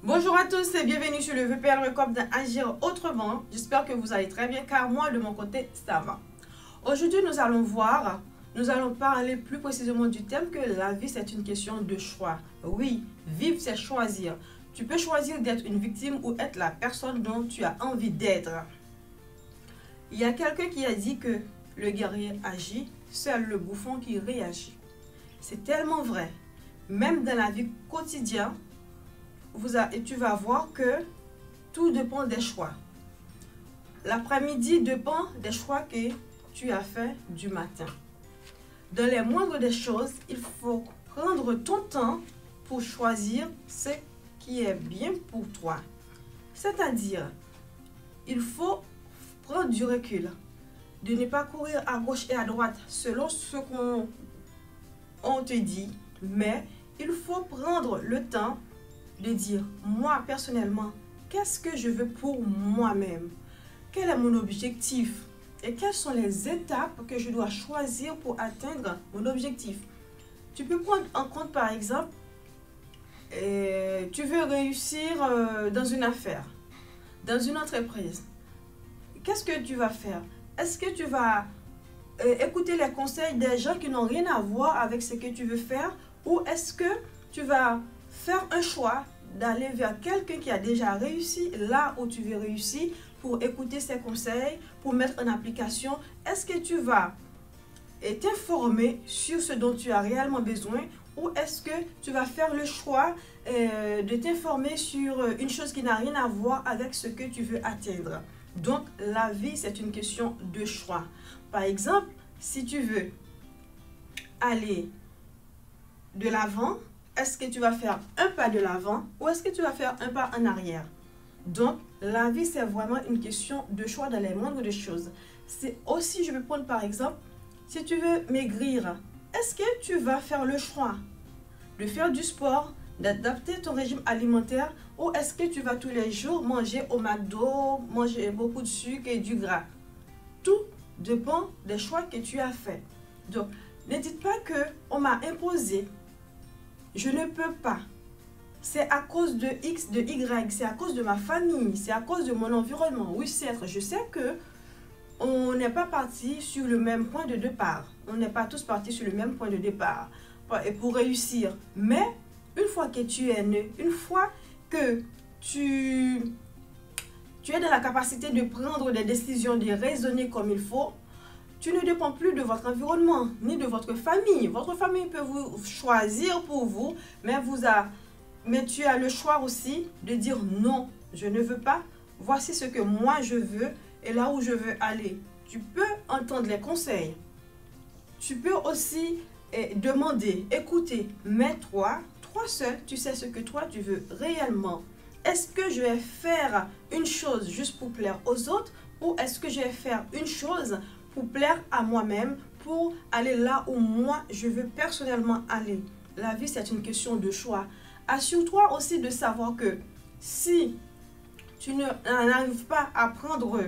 Bonjour à tous et bienvenue sur le VPL Record d'Agir Autrement. J'espère que vous allez très bien car moi de mon côté ça va. Aujourd'hui nous allons parler plus précisément du thème que la vie c'est une question de choix. Oui, vivre c'est choisir. Tu peux choisir d'être une victime ou être la personne dont tu as envie d'être. Il y a quelqu'un qui a dit que le guerrier agit, seul le bouffon qui réagit. C'est tellement vrai. Même dans la vie quotidienne, tu vas voir que tout dépend des choix. L'après-midi dépend des choix que tu as fait du matin. Dans les moindres des choses, il faut prendre ton temps pour choisir ce qui est bien pour toi. C'est-à-dire, il faut prendre du recul, de ne pas courir à gauche et à droite selon ce qu'on te dit, mais il faut prendre le temps de dire, moi personnellement, qu'est-ce que je veux pour moi-même? Quel est mon objectif? Et quelles sont les étapes que je dois choisir pour atteindre mon objectif? Tu peux prendre en compte par exemple, tu veux réussir dans une affaire, dans une entreprise. Qu'est-ce que tu vas faire? Est-ce que tu vas écouter les conseils des gens qui n'ont rien à voir avec ce que tu veux faire? Ou est-ce que tu vas faire un choix d'aller vers quelqu'un qui a déjà réussi là où tu veux réussir pour écouter ses conseils, pour mettre en application? Est-ce que tu vas t'informer sur ce dont tu as réellement besoin ou est-ce que tu vas faire le choix de t'informer sur une chose qui n'a rien à voir avec ce que tu veux atteindre? Donc, la vie, c'est une question de choix. Par exemple, si tu veux aller de l'avant, est-ce que tu vas faire un pas de l'avant ou est-ce que tu vas faire un pas en arrière? Donc, la vie, c'est vraiment une question de choix dans les moindres des choses. C'est aussi, je vais prendre par exemple, si tu veux maigrir, est-ce que tu vas faire le choix de faire du sport, d'adapter ton régime alimentaire ou est-ce que tu vas tous les jours manger au McDo, manger beaucoup de sucre et du gras? Tout dépend des choix que tu as faits. Donc, ne dites pas que on m'a imposé. Je ne peux pas. C'est à cause de X, de Y, c'est à cause de ma famille, c'est à cause de mon environnement. Oui, certes, je sais que on n'est pas parti sur le même point de départ. On n'est pas tous partis sur le même point de départ pour réussir. Mais une fois que tu es né, une fois que tu es dans la capacité de prendre des décisions, de raisonner comme il faut, tu ne dépends plus de votre environnement, ni de votre famille. Votre famille peut vous choisir pour vous, mais tu as le choix aussi de dire non, je ne veux pas. Voici ce que moi je veux et là où je veux aller. Tu peux entendre les conseils. Tu peux aussi demander, écouter, mais toi seul, tu sais ce que toi tu veux réellement. Est-ce que je vais faire une chose juste pour plaire aux autres ou est-ce que je vais faire une chose pour plaire à moi-même, pour aller là où moi je veux personnellement aller? La vie c'est une question de choix. Assure-toi aussi de savoir que si tu n'arrives pas à prendre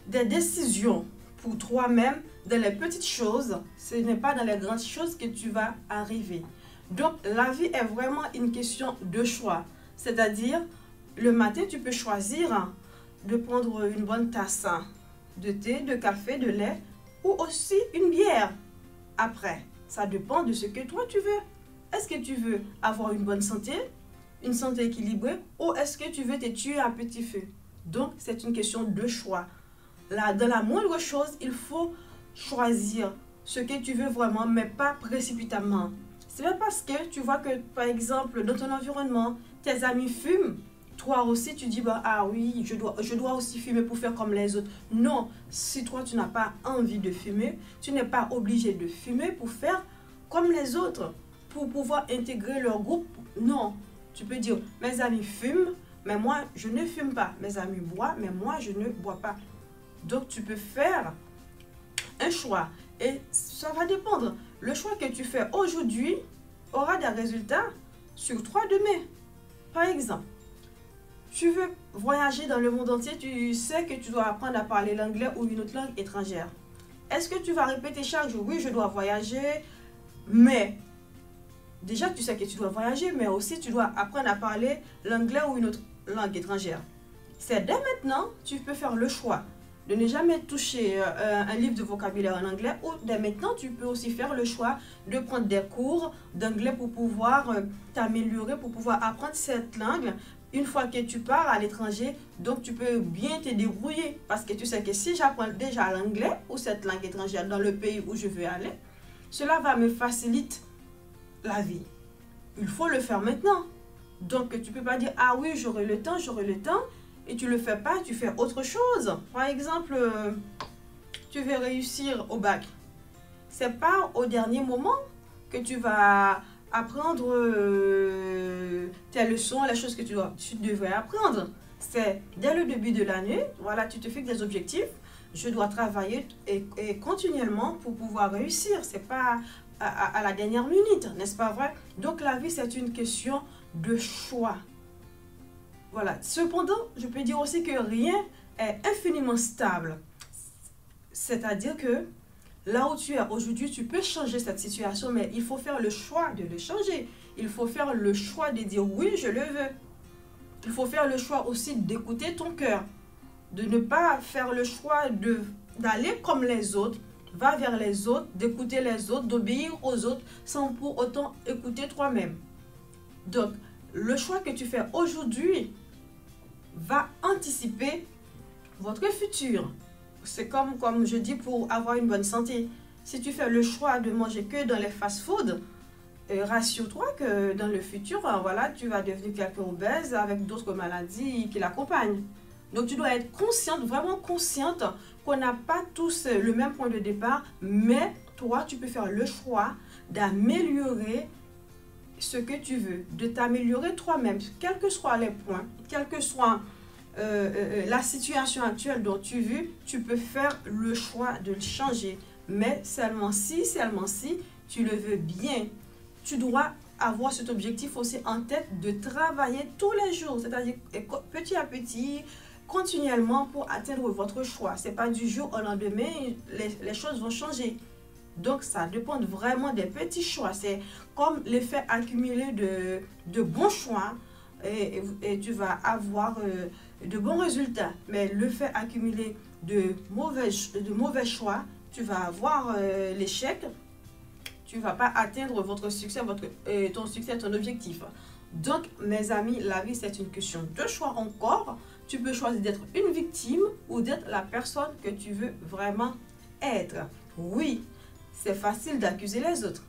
des décisions pour toi-même dans les petites choses, ce n'est pas dans les grandes choses que tu vas arriver. Donc la vie est vraiment une question de choix. C'est-à-dire, le matin tu peux choisir de prendre une bonne tasse de thé, de café, de lait ou aussi une bière. Après, ça dépend de ce que toi tu veux. Est-ce que tu veux avoir une bonne santé, une santé équilibrée ou est-ce que tu veux te tuer à petit feu? Donc, c'est une question de choix. Là, dans la moindre chose, il faut choisir ce que tu veux vraiment, mais pas précipitamment. C'est pas parce que tu vois que, par exemple, dans ton environnement, tes amis fument, toi aussi tu dis bah, ah oui, je dois aussi fumer pour faire comme les autres. Non, si toi tu n'as pas envie de fumer, tu n'es pas obligé de fumer pour faire comme les autres, pour pouvoir intégrer leur groupe. Non, tu peux dire mes amis fument, mais moi je ne fume pas. Mes amis boivent, mais moi je ne bois pas. Donc tu peux faire un choix et ça va dépendre. Le choix que tu fais aujourd'hui aura des résultats sur 3 demain. Par exemple, tu veux voyager dans le monde entier, tu sais que tu dois apprendre à parler l'anglais ou une autre langue étrangère. Est-ce que tu vas répéter chaque jour, oui, je dois voyager, mais déjà tu sais que tu dois voyager, mais aussi tu dois apprendre à parler l'anglais ou une autre langue étrangère. C'est dès maintenant, tu peux faire le choix de ne jamais toucher un livre de vocabulaire en anglais, ou dès maintenant, tu peux aussi faire le choix de prendre des cours d'anglais pour pouvoir t'améliorer, pour pouvoir apprendre cette langue. Une fois que tu pars à l'étranger, donc tu peux bien te débrouiller. Parce que tu sais que si j'apprends déjà l'anglais ou cette langue étrangère dans le pays où je veux aller, cela va me faciliter la vie. Il faut le faire maintenant. Donc tu ne peux pas dire, ah oui, j'aurai le temps, et tu ne le fais pas, tu fais autre chose. Par exemple, tu veux réussir au bac. C'est pas au dernier moment que tu vas apprendre tes leçons, les choses que tu devrais apprendre. C'est dès le début de l'année, voilà, tu te fixes des objectifs. Je dois travailler et continuellement pour pouvoir réussir. C'est pas à la dernière minute, n'est-ce pas vrai? Donc la vie, c'est une question de choix. Voilà. Cependant, je peux dire aussi que rien est infiniment stable. C'est-à-dire que là où tu es aujourd'hui, tu peux changer cette situation, mais il faut faire le choix de le changer. Il faut faire le choix de dire oui, je le veux. Il faut faire le choix aussi d'écouter ton cœur. De ne pas faire le choix d'aller comme les autres, va vers les autres, d'écouter les autres, d'obéir aux autres, sans pour autant écouter toi-même. Donc, le choix que tu fais aujourd'hui va anticiper votre futur. C'est comme je dis, pour avoir une bonne santé. Si tu fais le choix de manger que dans les fast-food, rassure-toi que dans le futur, voilà, tu vas devenir quelqu'un obèse avec d'autres maladies qui l'accompagnent. Donc tu dois être consciente, vraiment consciente, qu'on n'a pas tous le même point de départ, mais toi, tu peux faire le choix d'améliorer ce que tu veux, de t'améliorer toi-même, quels que soient les points, quelle que soit la situation actuelle dont tu vis, tu peux faire le choix de le changer. Mais seulement si tu le veux bien, tu dois avoir cet objectif aussi en tête de travailler tous les jours, c'est-à-dire petit à petit, continuellement pour atteindre votre choix. Ce n'est pas du jour au lendemain, les choses vont changer. Donc, ça dépend vraiment des petits choix. C'est comme l'effet accumulé de bons choix et tu vas avoir de bons résultats. Mais le fait accumulé de mauvais choix, tu vas avoir l'échec. Tu ne vas pas atteindre votre succès, ton succès, ton objectif. Donc, mes amis, la vie, c'est une question de choix encore. Tu peux choisir d'être une victime ou d'être la personne que tu veux vraiment être. Oui, c'est facile d'accuser les autres.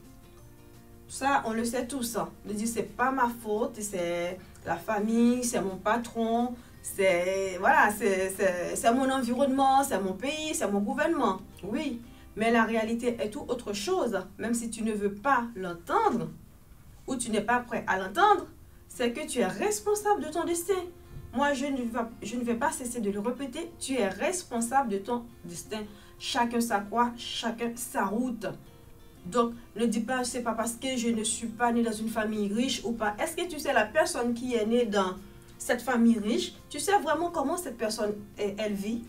Ça, on le sait tous. De dire, c'est pas ma faute, c'est la famille, c'est mon patron, c'est voilà, c'est mon environnement, c'est mon pays, c'est mon gouvernement. Oui, mais la réalité est tout autre chose. Même si tu ne veux pas l'entendre ou tu n'es pas prêt à l'entendre, c'est que tu es responsable de ton destin. Moi, je ne vais pas cesser de le répéter. Tu es responsable de ton destin. Chacun sa croix, chacun sa route. Donc, ne dis pas, c'est pas parce que je ne suis pas née dans une famille riche ou pas. Est-ce que tu sais la personne qui est née dans cette famille riche, tu sais vraiment comment cette personne, elle vit?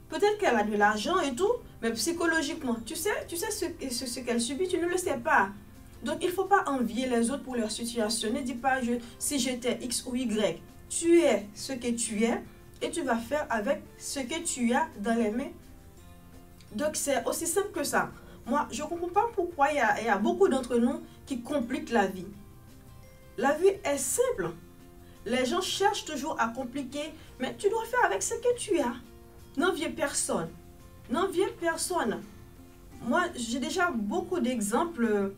Peut-être qu'elle a de l'argent et tout, mais psychologiquement, tu sais ce qu'elle subit, tu ne le sais pas. Donc, il ne faut pas envier les autres pour leur situation. Ne dis pas, si j'étais X ou Y. Tu es ce que tu es et tu vas faire avec ce que tu as dans les mains. Donc, c'est aussi simple que ça. Moi, je ne comprends pas pourquoi il y a beaucoup d'entre nous qui compliquent la vie. La vie est simple. Les gens cherchent toujours à compliquer, mais tu dois faire avec ce que tu as. N'enviez personne. N'enviez personne. Moi, j'ai déjà beaucoup d'exemples.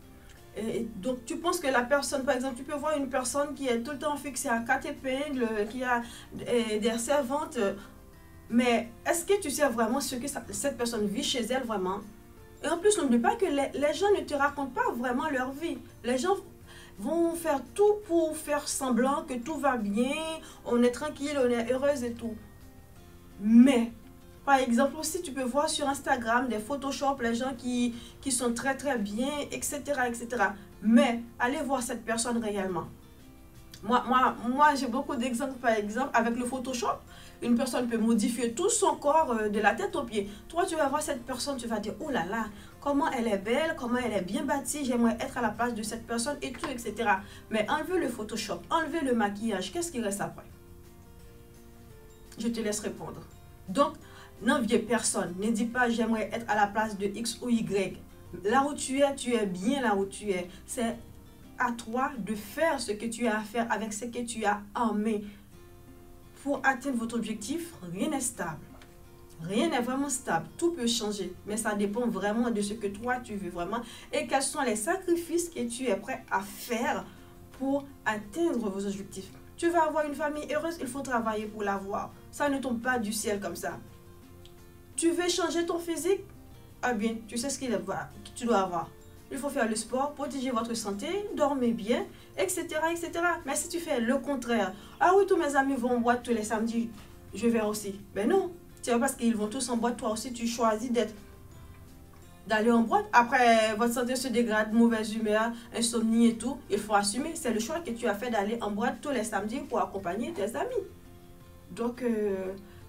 Donc, tu penses que la personne, par exemple, tu peux voir une personne qui est tout le temps fixée à 4 épingles, qui a des servantes. Mais est-ce que tu sais vraiment ce que cette personne vit chez elle vraiment? Et en plus, n'oublie pas que les gens ne te racontent pas vraiment leur vie. Les gens vont faire tout pour faire semblant que tout va bien, on est tranquille, on est heureuse et tout. Mais, par exemple, aussi, tu peux voir sur Instagram des Photoshop, les gens qui sont très très bien, etc., etc. Mais, allez voir cette personne réellement. Moi j'ai beaucoup d'exemples, par exemple, avec le Photoshop. Une personne peut modifier tout son corps de la tête aux pieds. Toi, tu vas voir cette personne, tu vas dire, oh là là, comment elle est belle, comment elle est bien bâtie, j'aimerais être à la place de cette personne et tout, etc. Mais enlevez le Photoshop, enlevez le maquillage, qu'est-ce qui reste après? Je te laisse répondre. Donc, n'enviez personne. Ne dis pas j'aimerais être à la place de X ou Y. Là où tu es bien là où tu es. C'est à toi de faire ce que tu as à faire avec ce que tu as en main. Pour atteindre votre objectif, rien n'est stable. Rien n'est vraiment stable. Tout peut changer. Mais ça dépend vraiment de ce que toi tu veux vraiment. Et quels sont les sacrifices que tu es prêt à faire pour atteindre vos objectifs. Tu vas avoir une famille heureuse, il faut travailler pour l'avoir. Ça ne tombe pas du ciel comme ça. Tu veux changer ton physique? Ah bien, tu sais ce que tu dois avoir. Il faut faire le sport, protéger votre santé, dormir bien, etc., etc. Mais si tu fais le contraire, ah oui, tous mes amis vont en boîte tous les samedis, je vais aussi. Mais non, c'est parce qu'ils vont tous en boîte, toi aussi tu choisis d'aller en boîte. Après, votre santé se dégrade, mauvaise humeur, insomnie et tout. Il faut assumer, c'est le choix que tu as fait d'aller en boîte tous les samedis pour accompagner tes amis. Donc,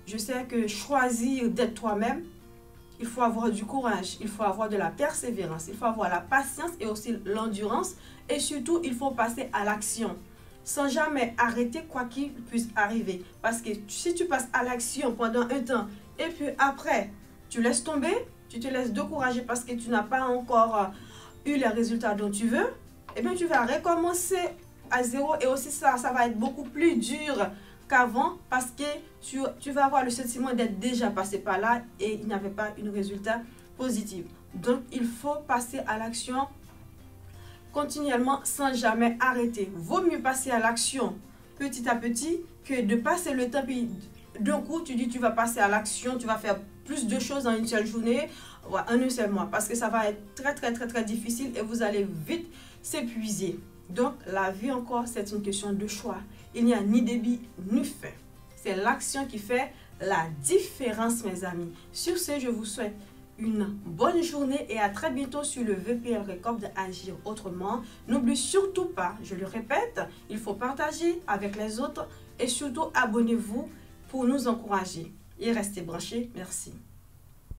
je sais que choisir d'être toi-même, il faut avoir du courage, il faut avoir de la persévérance, il faut avoir la patience et aussi l'endurance. Et surtout, il faut passer à l'action, sans jamais arrêter quoi qu'il puisse arriver. Parce que si tu passes à l'action pendant un temps, et puis après, tu laisses tomber, tu te laisses décourager parce que tu n'as pas encore eu les résultats dont tu veux, et bien tu vas recommencer à zéro. Et aussi ça va être beaucoup plus dur qu'avant parce que tu vas avoir le sentiment d'être déjà passé par là et il n'y avait pas un résultat positif. Donc, il faut passer à l'action continuellement sans jamais arrêter. Vaut mieux passer à l'action petit à petit que de passer le temps puis d'un coup tu dis tu vas passer à l'action, tu vas faire plus de choses en une seule journée, en un seul mois, parce que ça va être très difficile et vous allez vite s'épuiser. Donc, la vie encore, c'est une question de choix. Il n'y a ni début ni fin. C'est l'action qui fait la différence, mes amis. Sur ce, je vous souhaite une bonne journée et à très bientôt sur le VPL Records d'Agir Autrement. N'oubliez surtout pas, je le répète, il faut partager avec les autres et surtout abonnez-vous pour nous encourager. Et restez branchés. Merci.